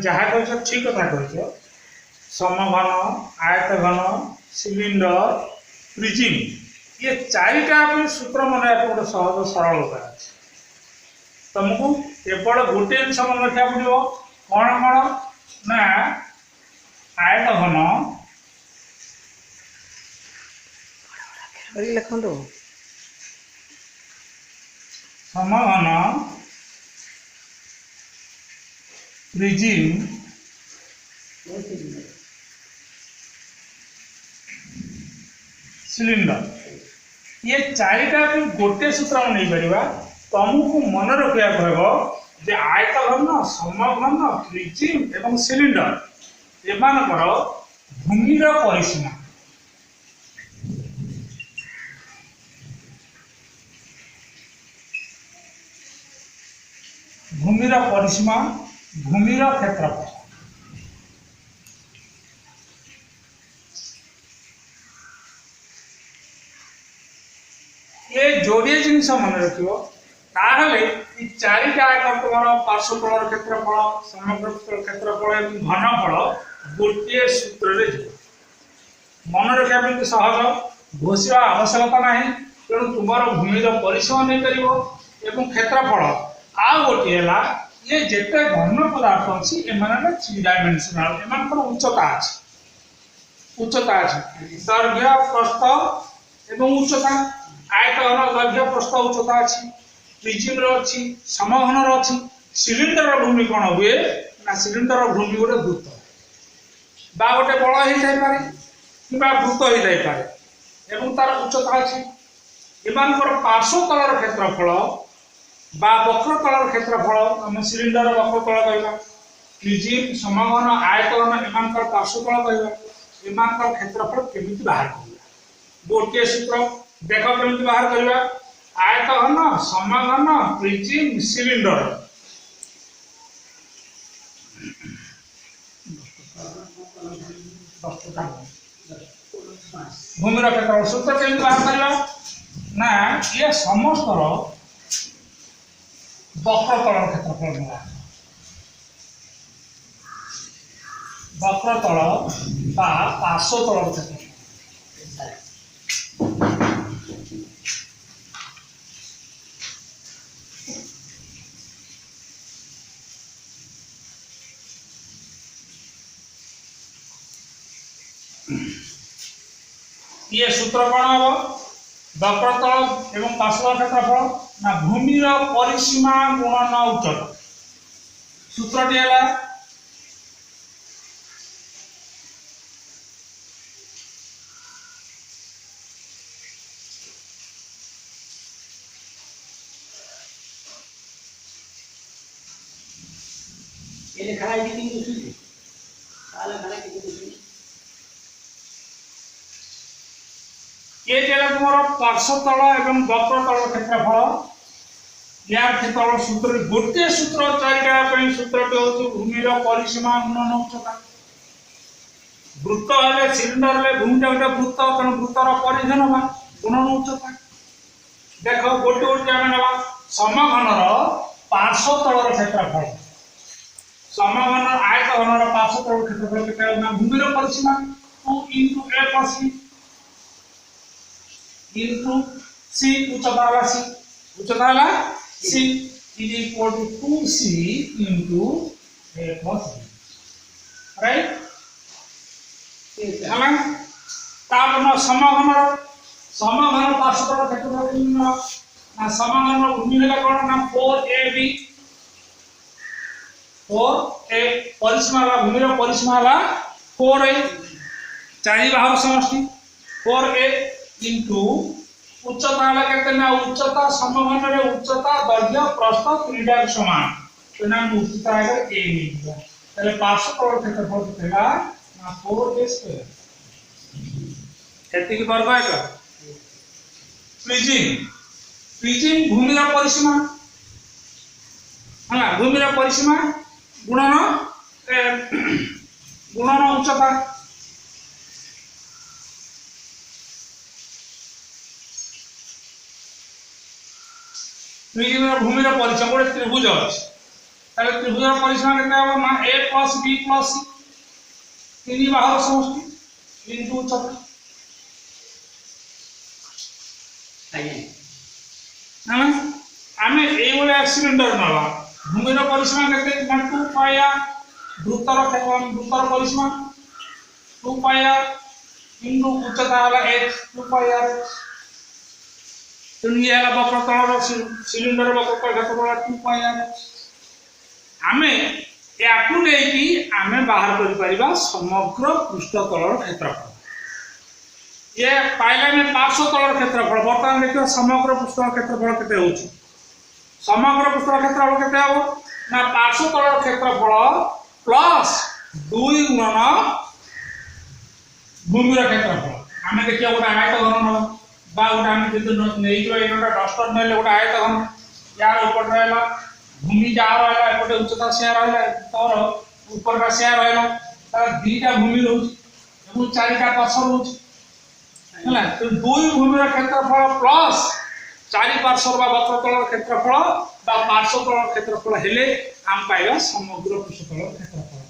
जहाँ कह ठीक कथा कह समघन आयत घन सिलिंडर प्रिजिम ये चारिटा सूत्र मन गोटे सहज सरल उपाय अच्छे तुमको केवल गोटे जिन मन रखा पड़ो कौन कौन ना आयत घन लिखु समघन प्रिजिम सिलिंडर ये चारिटा गोटे सूत्र में नहीं पारिबा तुमको मन रखा पड़ो जे आयत घन समघन प्रिजिम एवं सिलिंडर एमानकर भूमिर परिसीमा भूमिर परिसीमा भूमिर क्षेत्रफल ये जोड़े जिनस मन रखियो ताहले चारिटा आयत तुम पार्श्वतल क्षेत्रफल समग्र क्षेत्रफल और घनफल गोटे सूत्र मन रखा सहज घोषा आवश्यकता ना तेणु तुम भूमिर परिसीमा नहीं पार क्षेत्रफल आ गोटे ये जिते घन पदार्थ अच्छी एम थ्री डायमेंशनल एम उच्चता अच्छी दैर्घ्य प्रस्थ एवं उच्चता आयत घन दैर्घ्य प्रस्थ उच्चता अच्छी प्रिजिम अच्छी समघन अच्छी सिलिंडर भूमि कौन हुए ना सिलिंडर भूमि गोटे वृत्त बा गोटे बल हो पारे कि वृत्त हो पारे एवं तार उच्चता अच्छी एम पार्श्वतल क्षेत्रफल बा वक्रतल क्षेत्रफल आम सिलिंडर वक्रतल कहवा प्रिजिम समघन आयतन एम पार्श्वतल कहवा एम क्षेत्रफल केमी बाहर करवा गोटे सूत्र देख केमी बाहर करवा आयत घन समघन प्रिजिम सिलिंडर भूमिर क्षेत्रफल सूत्र केमी बाहर करवा ना ये समस्त वक्रतल क्षेत्रफल मिला वक्रतल बा पार्श्वतल क्षेत्रफल ये सूत्र कौन हम वक्रतल एवं पार्श्वतल क्षेत्रफल ना भूमिर परिसीमा गुणन उच्चता सूत्रटी है ये लिखा है कि दूसरी साला खाना की दूसरी ये जरा तुम पार्श्वतल एवं वक्रतल क्षेत्रफल यार क्षेत्रफल सूत्र गोटे सूत्र चारिटा सूत्रटी हूँ भूमिर परिसीमा गुणन उच्चता वृत्त है सिलिंडर है भूमिटा गोटे वृत्त तेणु वृत्तर परिधि ना गुणन उच्चता देख गोटे गोटे आम ना समघनर पार्श्वतल क्षेत्रफल समघन आयत घनर पार्श्वतल क्षेत्रफल के भूमिर परिसीमा 2 × a + c into c उच्चता वाला c उच्चता वाला c is equal to 2c into a plus b right हला तापन समघन पार्श्वतल क्षेत्रफल ना समघन भूमि है कौन ना 4ab 4a परिसीमा वाला भूमिर परिसीमा वाला 4a चारि बाहर समष्टि 4a into उच्चता के उच्चता समघन रे उच्चता दैर्घ्य प्रस्थ त्रिटा समान तो ना उच्चता है a मिलता तले पार्श्वतल क्षेत्रफल केला ना 4a² एति की वर्ग है का प्रिजिम भूमिर परिसीमा हला भूमिर परिसीमा गुणन उच्चता भूमिर परिसीमा गोटे त्रिभुज अच्छे তাহলে ত্রিভুজের পরিসীমা কেতে হবে না a plus b plus c তিনই বাহুর সমষ্টি ইনটু উচ্চতা ଆଜ୍ଞା ଆମେ ଆମେ এইভাবে সিলিন্ডর নেবা ভূমির পরিসীমা কেতে না 2 পাই r বৃত্তর পরিসীমা 2 পাই r ইনটু উচ্চতা হলো h 2 পাই r তেଣୁ ଇଏ ହେଲା ବକ୍ରତଳର ସିଲିଣ୍ଡର ବକ୍ରତଳ କ୍ଷେତ୍ରଫଳ 2 ପାଇ r ଆମେ ୟାକୁ ନେଇକି ଆମେ ବାହାର କରିପାରିବା ସମଗ୍ର ପୃଷ୍ଠତଳର କ୍ଷେତ୍ରଫଳ ये पाइला में 500 तलर क्षेत्रफल वर्तमान देखियो समग्र पृष्ठतल क्षेत्रफल केते होची समग्र पृष्ठतल क्षेत्रफल केते हो ना 500 तलर क्षेत्रफल प्लस 2 गुणन भूमिर क्षेत्रफल आमे देखियो गोटा आयत घन न बा गोटा आमे जदि नेई जो एनोटा डस्टर नेले गोटा आयत घन यार ऊपर रहला भूमि जा रहला एपटे उच्चता से रहला तोर ऊपर का से रहला तार दीटा भूमि रहउची एवं चारिटा पार्श्व रहउची ହେଲା ତ ଦୁଇ ଭୂମିର କ୍ଷେତ୍ରଫଳ ପ୍ଲସ ଚାରି ପାର୍ଶ୍ୱର ବା ବକ୍ରତଳର କ୍ଷେତ୍ରଫଳ ବା ପାର୍ଶ୍ୱତଳର କ୍ଷେତ୍ରଫଳ ହେଲେ ଆମେ ପାଇବା ସମଗ୍ର ପୃଷ୍ଠତଳର କ୍ଷେତ୍ରଫଳ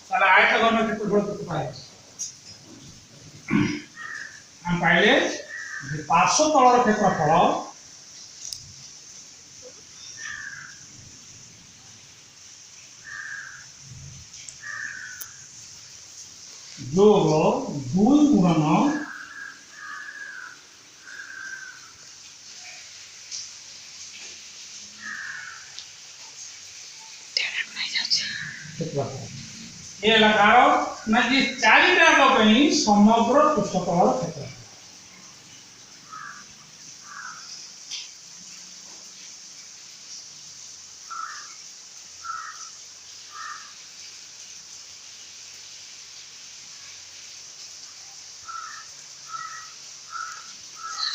ତାହେଲେ ଆୟତଘନ କ୍ଷେତ୍ରଫଳ କେତେ ପାଇବା ଆମେ ପାଇଲେ ଯେ ପାର୍ଶ୍ୱତଳର କ୍ଷେତ୍ରଫଳ ଯୋଗ 2 ଗୁଣନ ये लगाओ ना कि चारिटा कहीं समग्र पृष्ठतल क्षेत्र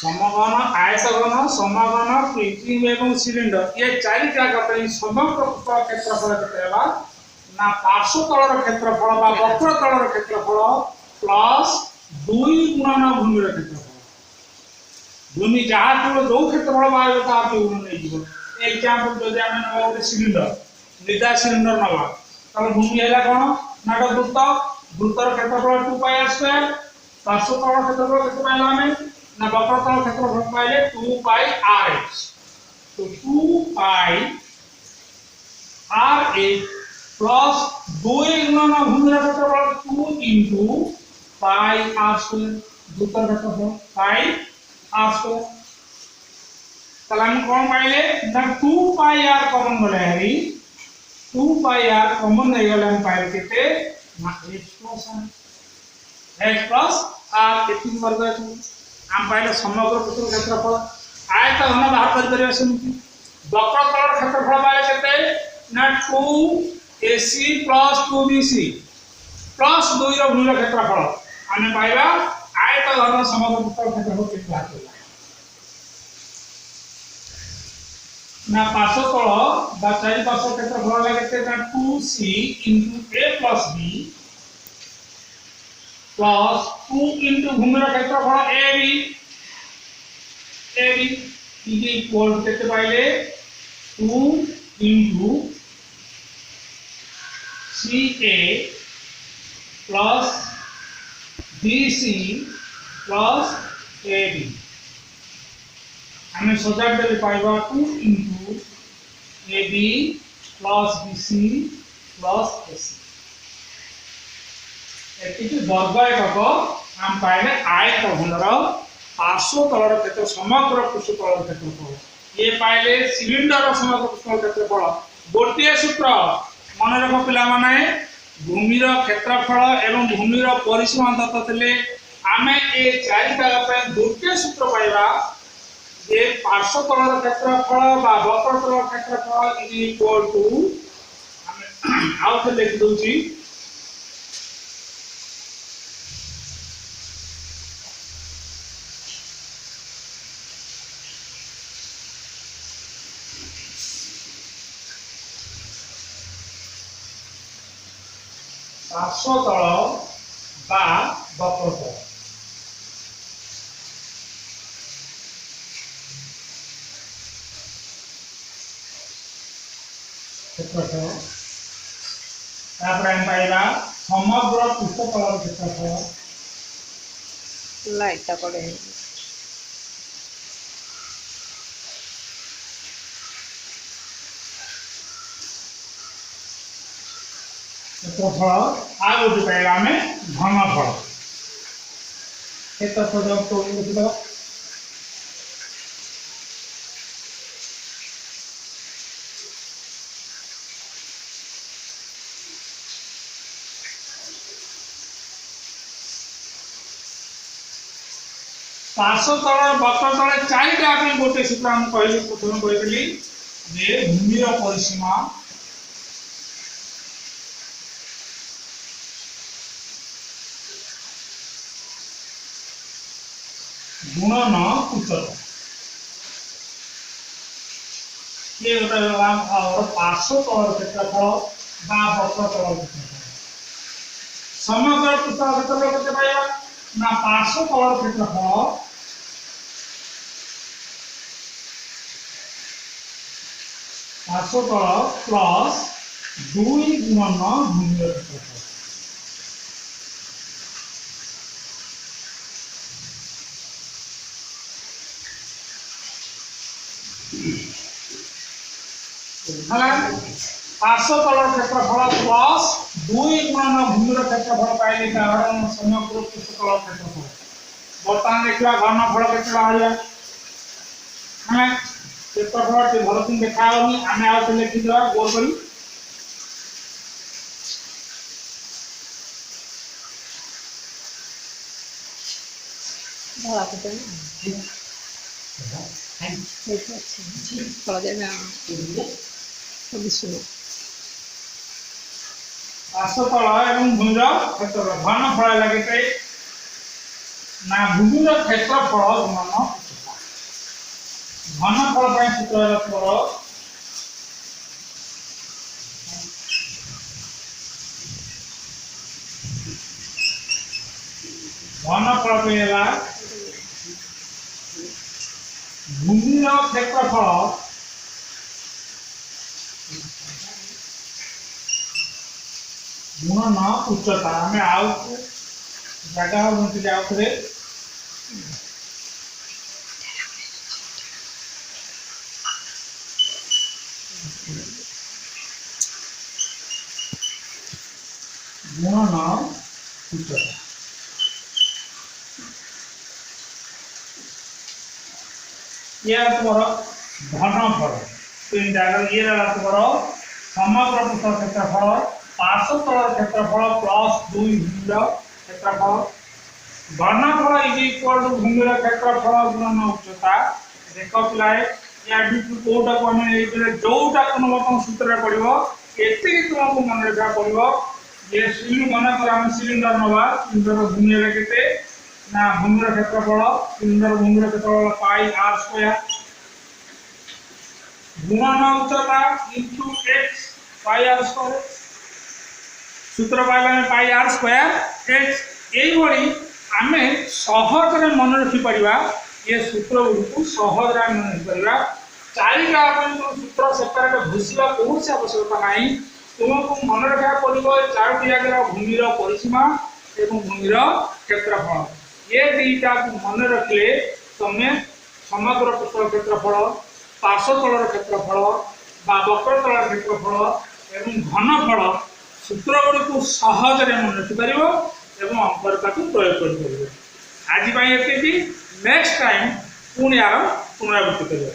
समघन आयतघन समघन पृथ्वी एवं सिलिंडर ये चारिटा कहीं समग्र पृष्ठतल क्षेत्रफल केते हेबा ना पार्श्वतलर क्षेत्रफल बा वक्रतलर क्षेत्रफल प्लस 2 गुणन भूमिर क्षेत्रफल भूमि जहाँ तो जो क्षेत्रफल बाहर ता आप गुणन नहीं जीव एग्जांपल जदि हम नबा सिलिंडर निदा सिलिंडर नबा तब भूमि हैला कोन ना वृत्त वृत्तर क्षेत्रफल 2 पाई r स्क्वायर पार्श्वतलर क्षेत्रफल केते पाइला हमें ना वक्रतलर क्षेत्रफल पाइले 2 पाई rh तो 2 पाई rh प्लस 2 गुणन भूमिर क्षेत्रफल 2 into पाई r स्क्वायर वृत्तर क्षेत्रफल पाई r स्क्वायर तले हम कोन पाइले ना 2 पाई r कॉमन गले हरी 2 पाई r कॉमन नहीं गले हम पाइले केते ना h प्लस r कितनी वर्ग है हम पाइले समग्र पृष्ठ क्षेत्रफल आयत घन बाहर कर परिया समिति वक्रतल क्षेत्रफल पाइले केते ना 2 AC plus 2BC plus 2 ର ଭୂମିର କ୍ଷେତ୍ରଫଳ ଆମେ ପାଇବା ଆୟତ ଘନ ସମଗ୍ର ପୃଷ୍ଠତଳ କ୍ଷେତ୍ରଫଳ କେତେ ବାହାରିଲା ନା ପାର୍ଶ୍ୱତଳ ବା ଚାରି ପାର୍ଶ୍ୱ କ୍ଷେତ୍ରଫଳ ହେଲା କେତେ ନା 2C into A plus B plus 2 into ଭୂମିର କ୍ଷେତ୍ରଫଳ AB is equal to କେତେ ପାଇଲେ 2 into CA plus BC plus AB हमें सजाड़ देले पाइबा 2 into AB plus BC plus AC एतिके वर्ग एकक हम पाइले आयत घनर पार्श्वतलर क्षेत्र समग्र पृष्ठतलर क्षेत्रफल ये पाइले सिलिंडर समग्र पृष्ठतलर क्षेत्रफल गोटे सूत्र मन रख पिला माने भूमिर क्षेत्रफल एवं भूमिर परिसीमा दत्त थिले आमे ए चारिटा पे गोटे सूत्र पाइबा जे पार्श्वतलर क्षेत्रफल बा वक्रतलर क्षेत्रफल इज इक्वल टू आमे आउट लिख दोची पार्श्वतल बा वक्रतल क्षेत्रफल तापर हम पाइबा समग्र पृष्ठतल क्षेत्रफल लाइट टा पड़े क्षेत्रफल आ गोटे पाइबा आम घनफल क्षेत्रफल जब तो लिखिदेव 500 तल बक्र तले चारिटा आप गोटे सूत्र हम कहली प्रथम कहली जे भूमिर परिसीमा गुणन उच्चता ये गोटे और 500 तल क्षेत्रफल बा बक्र तल क्षेत्रफल समग्र पृष्ठ क्षेत्रफल केते पाइबा ना 500 तल क्षेत्रफल 500 तल प्लस 2 गुणन भूमिर क्षेत्रफल है 500 तल क्षेत्रफल प्लस 2 गुणन भूमिर क्षेत्रफल पाइले कारण समग्र पृष्ठतल क्षेत्रफल बर्तमान देखा घनफल केते आइला है क्षेत्रफल से भल तुम देखा आम आउ लिखी देवा गोल करी धरा को थोड़ा देर में सुनो 500 तल एवं भूमिर क्षेत्रफल घनफल लगे ना भूमिर क्षेत्रफल गुणन घनफल पर सूत्र पर घनफल पेला भूमिर क्षेत्रफल गुणन उच्चता आम आउ जगह बनती आउ थे गुणन उच्चता ये तुम्हारा घनफल तीन जगह ये रहा तुम्हारा समग्र पृष्ठ क्षेत्रफल 500 तल क्षेत्रफल प्लस 2 भूमिर क्षेत्रफल घनफल इज इक्वल टू भूमिर क्षेत्रफल गुणन उच्चता देख पिलाए या बिटु कोटा को हम जोटा कोन बतन सूत्र पड़िबो एते तुमको मन रखा पड़िबो ये सिलिंडर मन कर हम सिलिंडर नवा सिलिंडर भूमिर केते ना भूमिर क्षेत्रफल सिलिंडर भूमिर क्षेत्रफल पाई r स्क्वायर गुणन उच्चता इनटू x पाई r स्क्वायर सूत्र पाइबा पाई r स्क्वायर x एई भली आमे सहज रे मन रखि परिबा ये सूत्र को सहज रे मन रखि परिबा चारिटा अपन सूत्र सेपरेट घुसिबा कोन से आवश्यकता नाही तुमको मन रखा पड़िबो चारोटी जगह भूमिर परिसीमा एवं भूमिर क्षेत्रफल ये दुईटा को मन रखले तुम समग्र पृष्ठ क्षेत्रफल 500 तल क्षेत्रफल बा वक्र तल क्षेत्रफल एवं घनफल सूत्र गुड़ी को सहज रे मन रखि परिबो एवं अंकर का प्रयोग कर परिबो आज पई एते नेक्स्ट टाइम पुणी यार पुनरावृत्ति करियो